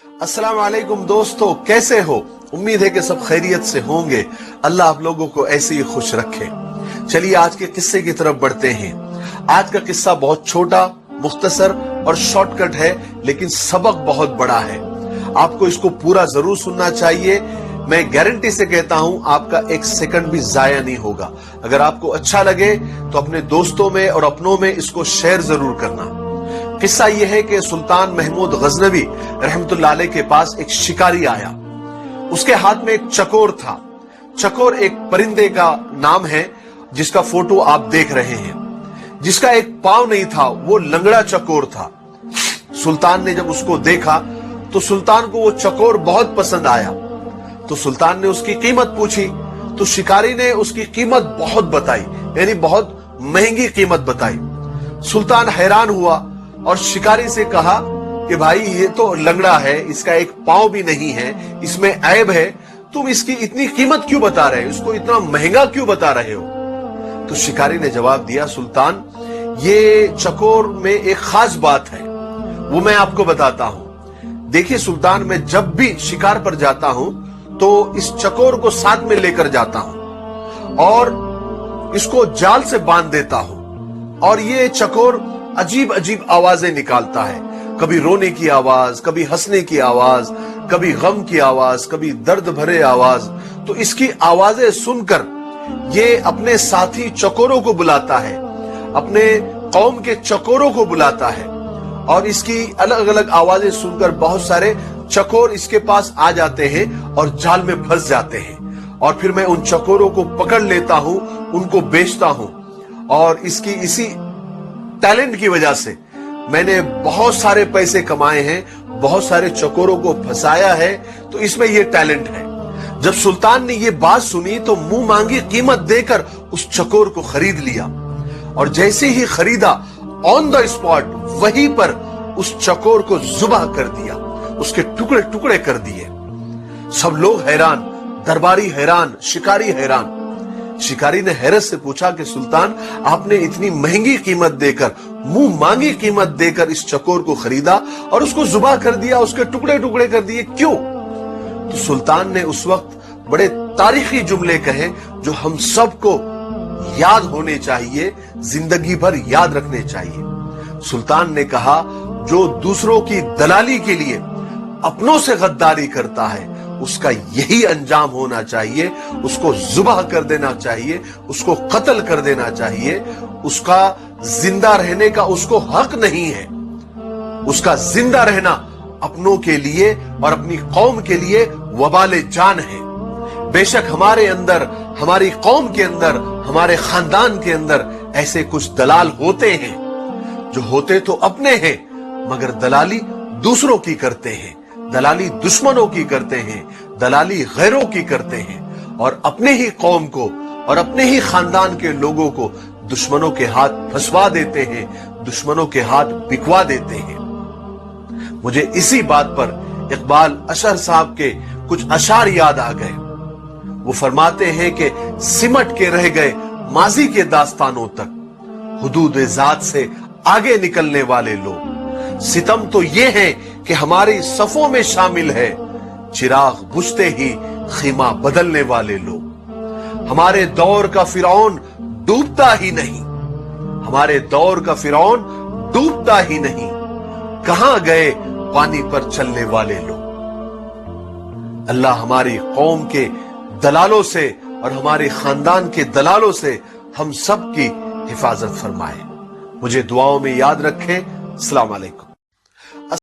अस्सलाम वालेकुम दोस्तों, कैसे हो? उम्मीद है कि सब खैरियत से होंगे। अल्लाह आप लोगों को ऐसे ही खुश रखे। चलिए आज के किस्से की तरफ बढ़ते हैं। आज का किस्सा बहुत छोटा, मुख्तसर और शॉर्टकट है, लेकिन सबक बहुत बड़ा है। आपको इसको पूरा जरूर सुनना चाहिए। मैं गारंटी से कहता हूं आपका एक सेकंड भी जाया नहीं होगा। अगर आपको अच्छा लगे तो अपने दोस्तों में और अपनों में इसको शेयर जरूर करना। किस्सा यह है कि सुल्तान महमूद गजनवी रहमतुल्लाह अलैह के पास एक शिकारी आया। उसके हाथ में एक चकोर था। चकोर एक परिंदे का नाम है जिसका फोटो आप देख रहे हैं। जिसका एक पांव नहीं था, वो लंगड़ा चकोर था। सुल्तान ने जब उसको देखा तो सुल्तान को वो चकोर बहुत पसंद आया। तो सुल्तान ने उसकी कीमत पूछी तो शिकारी ने उसकी कीमत बहुत बताई, यानी बहुत महंगी कीमत बताई। सुल्तान हैरान हुआ और शिकारी से कहा कि भाई ये तो लंगड़ा है, इसका एक पांव भी नहीं है, इसमें ऐब है, तुम इसकी इतनी कीमत क्यों बता रहे हो, इसको इतना महंगा क्यों बता रहे हो? तो शिकारी ने जवाब दिया, सुल्तान ये चकोर में एक खास बात है, वो मैं आपको बताता हूं। देखिए सुल्तान, मैं जब भी शिकार पर जाता हूं तो इस चकोर को साथ में लेकर जाता हूं और इसको जाल से बांध देता हूं। और ये चकोर अजीब अजीब आवाजें निकालता है, कभी रोने की आवाज, कभी हंसने की आवाज, कभी गम की आवाज, कभी दर्द भरे आवाज। तो इसकी आवाजें सुनकर ये अपने साथी चकोरों को बुलाता है, अपने कौम के चकोरों को बुलाता है और इसकी अलग अलग आवाजें सुनकर बहुत सारे चकोर इसके पास आ जाते हैं और जाल में फंस जाते हैं। और फिर मैं उन चकोरों को पकड़ लेता हूं, उनको बेचता हूं। और इसकी इसी टैलेंट की वजह से मैंने बहुत सारे पैसे कमाए हैं, बहुत सारे चकोरों को फंसाया है, तो इसमें यह टैलेंट है। जब सुल्तान ने यह बात सुनी तो मुंह मांगी कीमत देकर उस चकोर को खरीद लिया। और जैसे ही खरीदा, ऑन द स्पॉट वहीं पर उस चकोर को जुबाह कर दिया, उसके टुकड़े टुकड़े कर दिए। सब लोग हैरान, दरबारी हैरान, शिकारी हैरान। शिकारी ने हैरत से पूछा कि सुल्तान, आपने इतनी महंगी कीमत देकर, मुंह मांगी कीमत देकर इस चकोर को खरीदा और उसको जुबाह कर दिया, उसके टुकड़े टुकड़े कर दिए, क्यों? तो सुल्तान ने उस वक्त बड़े तारीखी जुमले कहे जो हम सबको याद होने चाहिए, जिंदगी भर याद रखने चाहिए। सुल्तान ने कहा, जो दूसरों की दलाली के लिए अपनों से गद्दारी करता है उसका यही अंजाम होना चाहिए, उसको जुबाह कर देना चाहिए, उसको कत्ल कर देना चाहिए। उसका जिंदा रहने का उसको हक नहीं है। उसका जिंदा रहना अपनों के लिए और अपनी कौम के लिए वबाले जान है। बेशक हमारे अंदर, हमारी कौम के अंदर, हमारे खानदान के अंदर ऐसे कुछ दलाल होते हैं जो होते तो अपने हैं मगर दलाली दूसरों की करते हैं, दलाली दुश्मनों की करते हैं, दलाली गैरों की करते हैं और अपने ही कौम को और अपने ही खानदान के लोगों को दुश्मनों के हाथ फंसवा देते हैं, दुश्मनों के हाथ बिकवा देते हैं। मुझे इसी बात पर इकबाल अशर साहब के कुछ अशार याद आ गए। वो फरमाते हैं कि सिमट के रह गए माजी के दास्तानों तक, हुदूद जात से आगे निकलने वाले लोग। सितम तो ये है कि हमारी सफों में शामिल है, चिराग बुझते ही खीमा बदलने वाले लोग। हमारे दौर का फिरौन डूबता ही नहीं, हमारे दौर का फिरौन डूबता ही नहीं, कहां गए पानी पर चलने वाले लोग। अल्लाह हमारी कौम के दलालों से और हमारे खानदान के दलालों से हम सब की हिफाजत फरमाए। मुझे दुआओं में याद रखें। अस्सलाम वालेकुम।